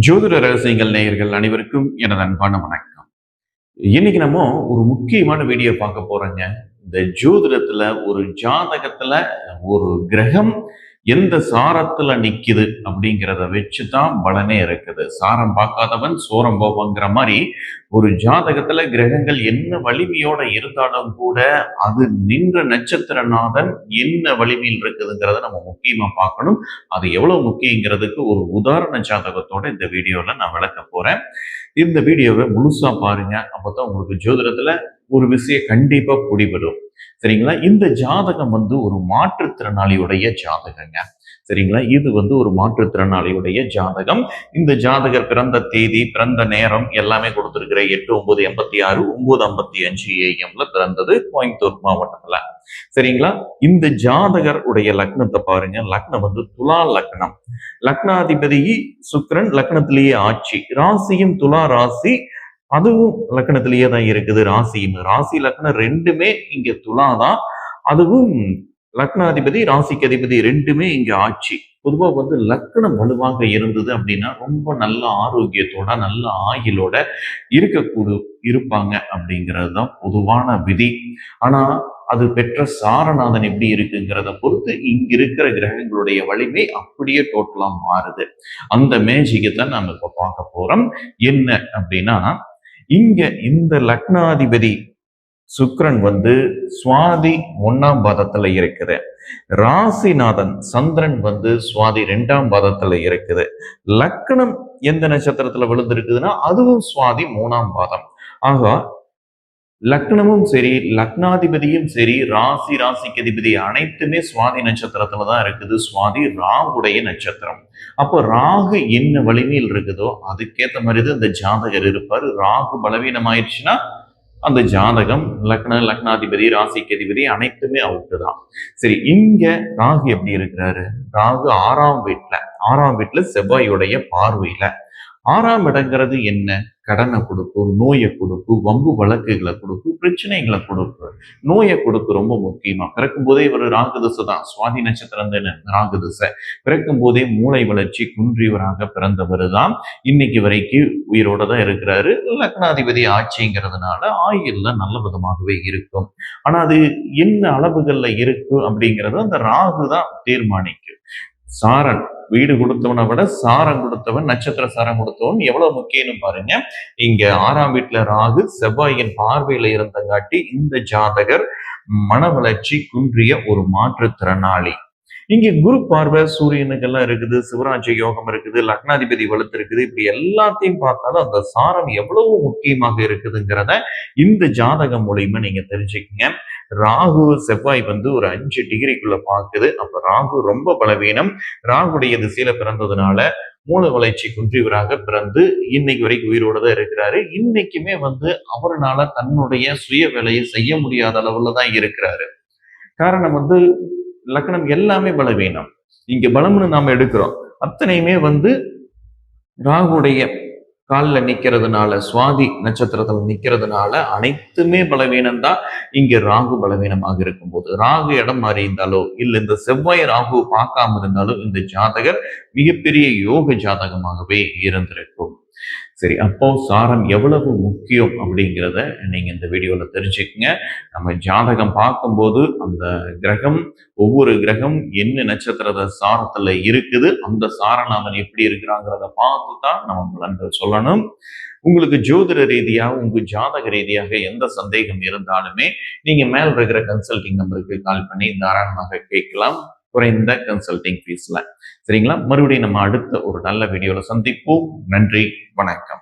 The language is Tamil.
ஜோதிட ரகசியங்கள் நேயர்கள் அனைவருக்கும் எனது அன்பான வணக்கம். இன்னைக்கு நம்ம ஒரு முக்கியமான வீடியோ பார்க்க போறோங்க. இந்த ஜோதிடத்துல ஒரு ஜாதகத்துல ஒரு கிரகம் எந்த சாரத்துல நிக்குது அப்படிங்கிறத வச்சுதான் பலனே இருக்குது. சாரம் பார்க்காதவன் சோரம் போவங்கிற மாதிரி ஒரு ஜாதகத்துல கிரகங்கள் என்ன வலிமையோட இருந்தாலும் கூட அது நின்ற நட்சத்திரநாதன் என்ன வலிமையில் இருக்குதுங்கிறத நம்ம முக்கியமா பார்க்கணும். அது எவ்வளவு முக்கியங்கிறதுக்கு ஒரு உதாரண ஜாதகத்தோட இந்த வீடியோல நான் விளக்க போறேன். இந்த வீடியோவை முழுசா பாருங்க. அப்பதான் உங்களுக்கு ஜோதிடத்துல ஒரு விஷயம் கண்டிப்பா பிடிபடும். சரிங்களா? இந்த ஜாதகம் ஒரு மாற்றுத்திறனாளியுடைய ஜாதகங்க. சரிங்களா? இது ஒரு மாற்றுத்திறனாளியுடைய ஜாதகம். இந்த ஜாதகர் பிறந்த தேதி, பிறந்த நேரம் எல்லாமே கொடுத்திருக்கிற 8/9/86 9:55 AM பிறந்தது, கோயம்புத்தூர் மாவட்டத்துல. சரிங்களா? இந்த ஜாதகர் உடைய லக்னத்தை பாருங்க. லக்னம் துலா லக்னம். லக்னாதிபதி சுக்கிரன் லக்னத்திலேயே ஆட்சி. ராசியும் துலா ராசி, அதுவும் லக்னத்திலேயே தான் இருக்குது. ராசி லக்னம் ரெண்டுமே இங்க துலாதான். அதுவும் லக்னாதிபதி ராசிக்கு அதிபதி ரெண்டுமே இங்க ஆட்சி. பொதுவா லக்னம் வலுவாக இருந்தது அப்படின்னா ரொம்ப நல்ல ஆரோக்கியத்தோட நல்ல ஆயுளோட இருப்பாங்க அப்படிங்கிறது தான் பொதுவான விதி. ஆனா அது பெற்ற சாரநாதன் எப்படி இருக்குங்கிறத பொறுத்து இங்க இருக்கிற கிரகங்களுடைய வலிமை அப்படியே டோட்டலா மாறுது. அந்த மேஜிக்கை தான் நாம இப்ப பார்க்க போறோம். என்ன அப்படின்னா, இங்க இந்த லக்னாதிபதி சுக்கிரன் சுவாதி 1ஆம் பாதத்துல இருக்குது. ராசிநாதன் சந்திரன் சுவாதி 2ஆம் பாதத்துல இருக்குது. லக்னம் எந்த நட்சத்திரத்துல விழுந்திருக்குதுன்னா அதுவும் சுவாதி 3ஆம் பாதம். ஆக லக்னமும் சரி, லக்னாதிபதியும் சரி, ராசிக்கு அதிபதி அனைத்துமே சுவாதி நட்சத்திரத்துலதான் இருக்குது. சுவாதி ராகுடைய நட்சத்திரம். அப்போ ராகு என்ன வலிமையில் இருக்குதோ அதுக்கேற்ற மாதிரிதான் இந்த ஜாதகர் இருப்பாரு. ராகு பலவீனம் ஆயிடுச்சுன்னா அந்த ஜாதகம் லக்னாதிபதி ராசிக்கு அதிபதி அனைத்துமே அவுட்டு தான். சரி, இங்க ராகு எப்படி இருக்கிறாரு? ராகு 6ஆம் வீட்டுல செவ்வாயுடைய பார்வையில. 6ஆம் இடங்கிறது என்ன? கடனை கொடுக்கும், நோயை கொடுக்கும், வம்பு வழக்குகளை கொடுக்கும், பிரச்சனைகளை கொடுக்கும். நோயை கொடுக்கும் ரொம்ப முக்கியமா. பிறக்கும் போதே இவர் ராகுதிசை தான். சுவாதி நட்சத்திரம் தானே ராகுதிசை. பிறக்கும் போதே மூளை வளர்ச்சி குன்றியவராக பிறந்தவர் தான். இன்னைக்கு வரைக்கும் உயிரோட தான் இருக்கிறாரு. லக்னாதிபதி ஆட்சிங்கிறதுனால ஆயுள்ல நல்ல விதமாகவே இருக்கும். ஆனா அது என்ன அளவுகள்ல இருக்கும் அப்படிங்கறது அந்த ராகு தான் தீர்மானிக்கும். சாரன் வீடு கொடுத்தவனை விட சாரம் கொடுத்தவன், நட்சத்திர சாரம் கொடுத்தவன் எவ்வளவு முக்கியம்னு பாருங்க. இங்க 6ஆம் வீட்டுல ராகு செவ்வாயின் பார்வையில இருந்தங்காட்டி இந்த ஜாதகர் மன வளர்ச்சி குன்றிய ஒரு மாற்றுத்திறனாளி. இங்க குரு பார்வை சூரியனுக்கெல்லாம் இருக்குது, சிவராஜ்ய யோகம் இருக்குது, லக்னாதிபதி வலுத்து இருக்குது. இப்படி எல்லாத்தையும் பார்த்தாலும் அந்த சாரம் எவ்வளவு முக்கியமாக இருக்குதுங்கிறத இந்த ஜாதகம் மூலியமா நீங்க தெரிஞ்சுக்கங்க. ராகு செவ்வாய் ஒரு 5 டிகிரிக்குள்ள பாக்குது. அப்ப ராகு ரொம்ப பலவீனம். ராகுடைய திசையில பிறந்ததுனால மூல வளர்ச்சி குன்றியவராக பிறந்து இன்னைக்கு வரைக்கும் உயிரோட தான் இருக்கிறாரு. இன்னைக்குமே அவரால் தன்னுடைய சுய வேலையை செய்ய முடியாத அளவுல தான் இருக்கிறாரு. காரணம் லக்னம் எல்லாமே பலவீனம். இங்க பலம்னு நாம எடுக்கிறோம் அத்தனையுமே ராகுடைய காலில் நிக்கிறதுனால, சுவாதி நட்சத்திரத்துல நிக்கிறதுனால அனைத்துமே பலவீனம் தான். இங்க ராகு பலவீனமாக இருக்கும்போது, ராகு இடம் மாறி இருந்தாலோ இல்ல இந்த செவ்வாய் ராகு பார்க்காம இருந்தாலோ இந்த ஜாதகர் மிகப்பெரிய யோக ஜாதகமாகவே இருந்திருக்கும். சரி, அப்போ சாரம் எவ்வளவு முக்கியம் அப்படிங்கிறத நீங்க இந்த வீடியோல தெரிஞ்சுக்கங்க. நம்ம ஜாதகம் பார்க்கும்போது அந்த கிரகம், ஒவ்வொரு கிரகம் என்ன நட்சத்திர சாரத்துல இருக்குது, அந்த சாரநாதன் எப்படி இருக்கிறாங்கிறத பார்த்து தான் நம்ம பலன்கள் சொல்லணும். உங்களுக்கு ஜோதிட ரீதியாக உங்க ஜாதக ரீதியாக எந்த சந்தேகம் இருந்தாலுமே நீங்க மேல இருக்கிற கன்சல்டிங் நம்பருக்கு கால் பண்ணி தாராளமாக கேட்கலாம், குறைந்த கன்சல்டிங் ஃபீஸ்ல. சரிங்களா? மறுபடியும் நம்ம அடுத்த ஒரு நல்ல வீடியோல சந்திப்போம். நன்றி, வணக்கம்.